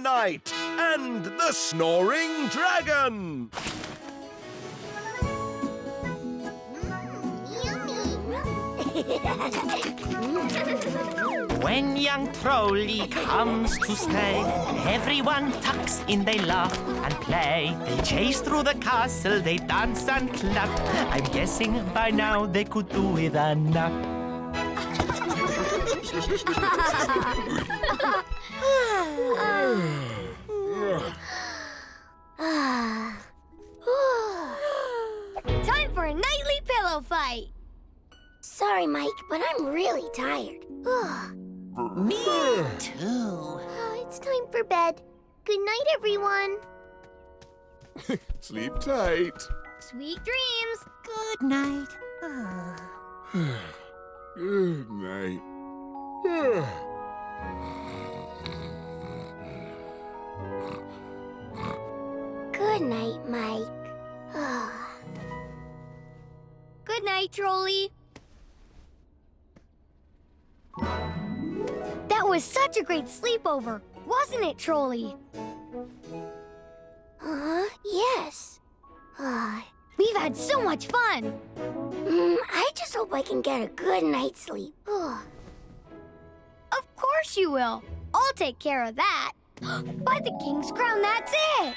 Night and the Snoring Dragon. When young Trollee comes to stay, everyone tucks in, they laugh and play. They chase through the castle, they dance and clap. I'm guessing by now they could do with a nap. Time for a nightly pillow fight. Sorry, Mike, but I'm really tired. Me too. It's time for bed. Good night, everyone. Sleep tight. Sweet dreams. Good night. Good night. Good night, Mike. Good night, Trollee. That was such a great sleepover, wasn't it, Trollee? Yes. We've had so much fun. I just hope I can get a good night's sleep. Of course you will. I'll take care of that. By the King's Crown, that's it.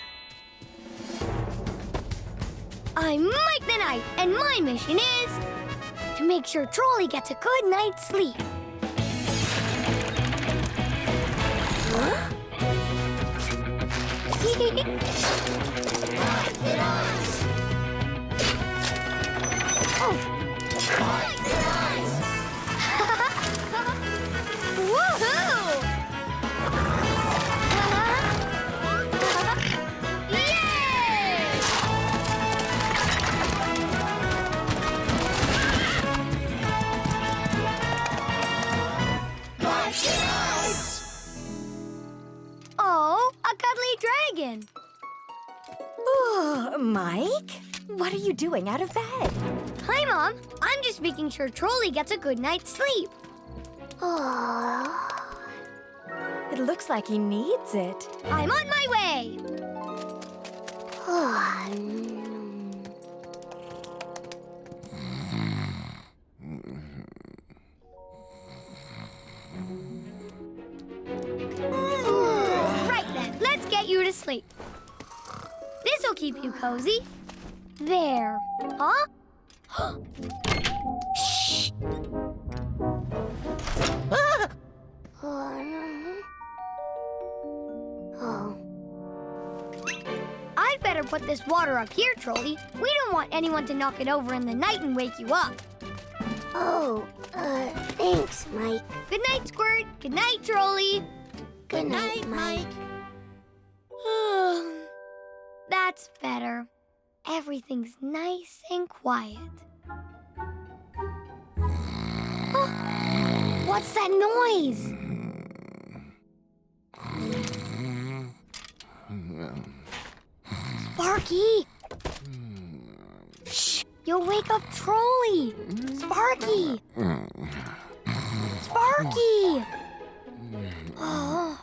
I'm Mike the Knight, and my mission is to make sure Trollee gets a good night's sleep. Woohoo! Yay! Oh, a cuddly dragon. Oh, Mike? What are you doing out of bed? Hi, Mom. I'm just making sure Trollee gets a good night's sleep. It looks like he needs it. I'm on my way. Right then, let's get you to sleep. This'll keep you cozy. There. Huh? Shh. I'd better put this water up here, Trollee. We don't want anyone to knock it over in the night and wake you up. Thanks, Mike. Good night, Squirt. Good night, Trollee. Good night, Mike. That's better. Everything's nice and quiet. Oh, what's that noise? Sparkie! Shh! You'll wake up Trollee! Sparkie! Sparkie! Oh.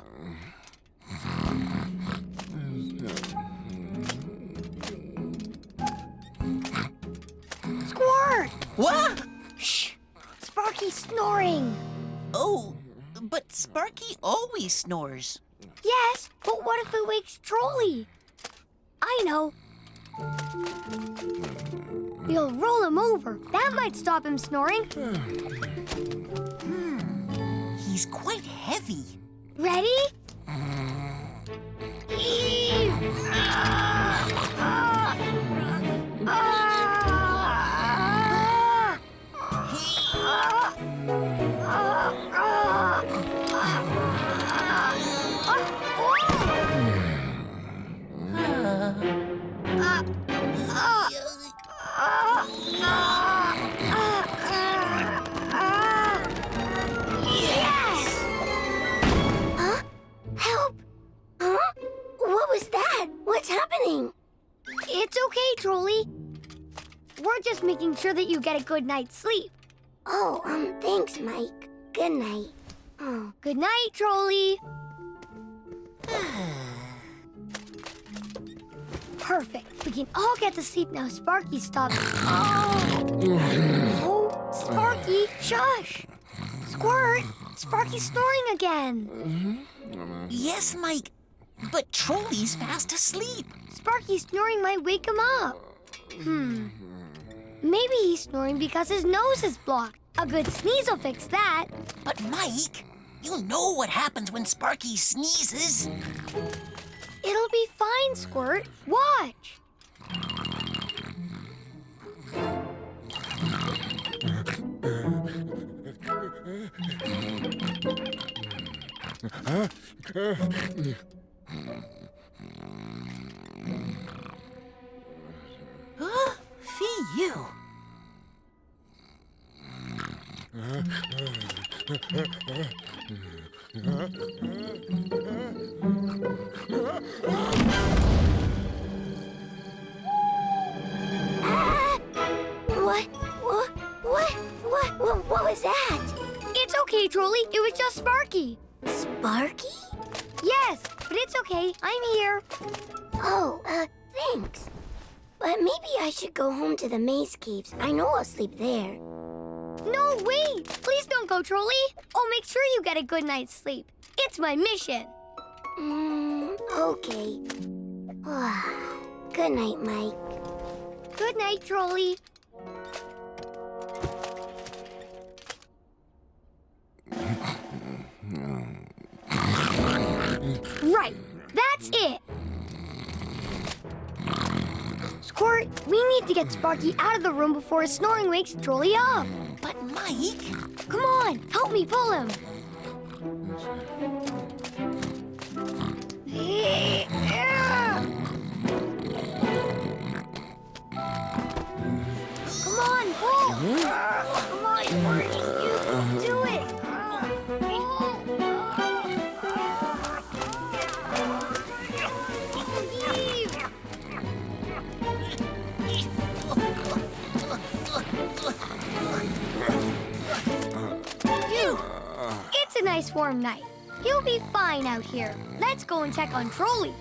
Squirt! What? Shh! Sparkie's snoring. Oh, but Sparkie always snores. Yes, but what if it wakes Trollee? I know. We'll roll him over. That might stop him snoring. He's quite heavy. Ready? Eve! It's okay, Trollee. We're just making sure that you get a good night's sleep. Oh, thanks, Mike. Good night. Good night, Trollee. Perfect. We can all get to sleep now. Sparkie stopped. Oh, Sparkie, shush. Squirt, Sparkie's snoring again. Yes, Mike, but Trollee's fast asleep. Sparkie's snoring might wake him up. Maybe he's snoring because his nose is blocked. A good sneeze will fix that. But Mike, you know what happens when Sparkie sneezes. It'll be fine, Squirt. Watch. Fee you. What was that? It's okay, Trollee. It was just Sparkie. Sparkie? Yes, but it's okay. I'm here. Oh, thanks. But maybe I should go home to the maze caves. I know I'll sleep there. No, wait. Please don't go, Trollee. I'll make sure you get a good night's sleep. It's my mission. Okay. Good night, Mike. Good night, Trollee. Right. That's it. Squirt, we need to get Sparkie out of the room before his snoring wakes Trollee up. But Mike... Come on, help me pull him. Come on, pull. Come on, Sparkie, you can do it. It's a nice warm night. He'll be fine out here. Let's go and check on Trollee.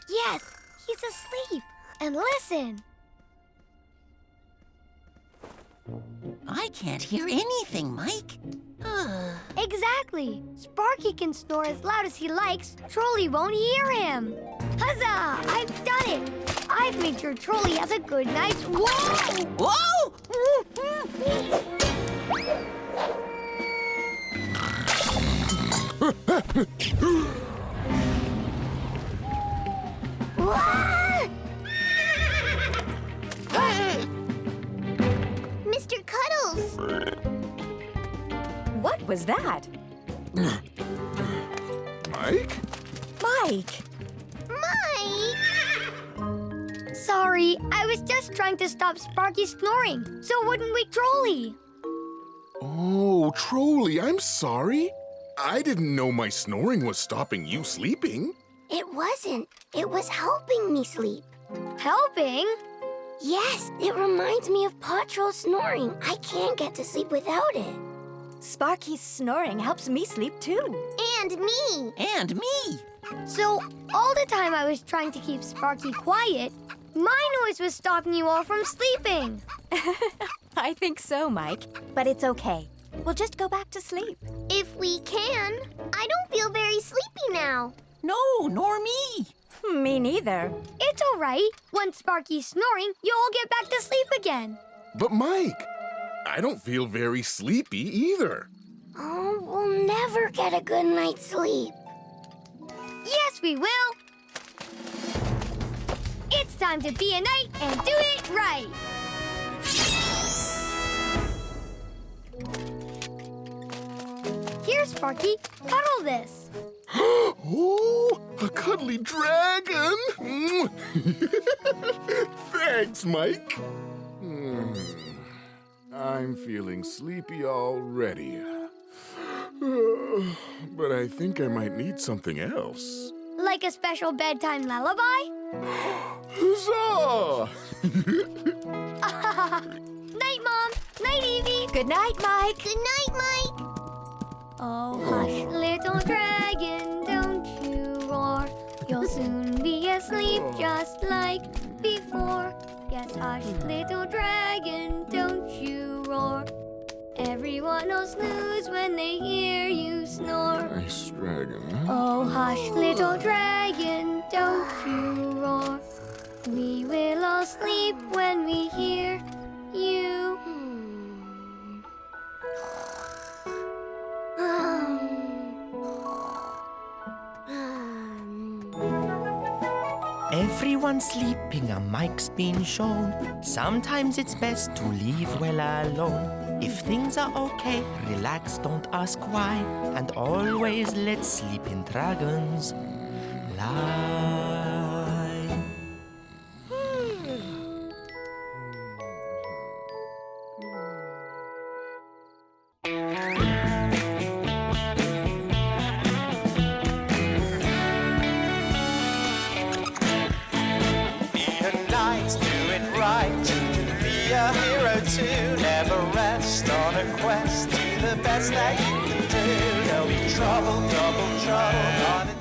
Yes, he's asleep. And listen. I can't hear anything, Mike. Exactly. Sparkie can snore as loud as he likes. Trollee won't hear him. Huzzah! I've done it. I've made sure Trollee has a good night's... Whoa! Whoa! Mr. Cuddles! What was that? Mike? Mike! Mike! Sorry, I was just trying to stop Sparkie snoring, so it wouldn't wake Trollee. Oh, Trollee, I'm sorry. I didn't know my snoring was stopping you sleeping. It wasn't. It was helping me sleep. Helping? Yes, it reminds me of Paw Troll's snoring. I can't get to sleep without it. Sparkie's snoring helps me sleep too. And me. And me. So, all the time I was trying to keep Sparkie quiet, my noise was stopping you all from sleeping. I think so, Mike. But it's okay. We'll just go back to sleep. If we can. I don't feel very sleepy now. No, nor me. Me neither. It's all right. Once Sparkie's snoring, you'll all get back to sleep again. But Mike, I don't feel very sleepy either. Oh, we'll never get a good night's sleep. Yes, we will. It's time to be a knight and do it right. Here, Sparkie, cuddle this. Oh, a cuddly dragon! Thanks, Mike. I'm feeling sleepy already. But I think I might need something else. Like a special bedtime lullaby? Huzzah! Night, Mom. Night, Evie. Good night, Mike. Good night, Mike. Oh, hush, little dragon, don't sleep just like before. Yes, hush, little dragon, don't you roar. Everyone will snooze when they hear you snore. Nice dragon. Oh, hush, little dragon, don't you roar. We will all sleep when we hear you. Everyone's sleeping, a mic's been shown. Sometimes it's best to leave well alone. If things are okay, relax, don't ask why. And always let sleeping dragons lie. Be a hero too, never rest on a quest. Do the best that you can do. There'll be trouble, double trouble,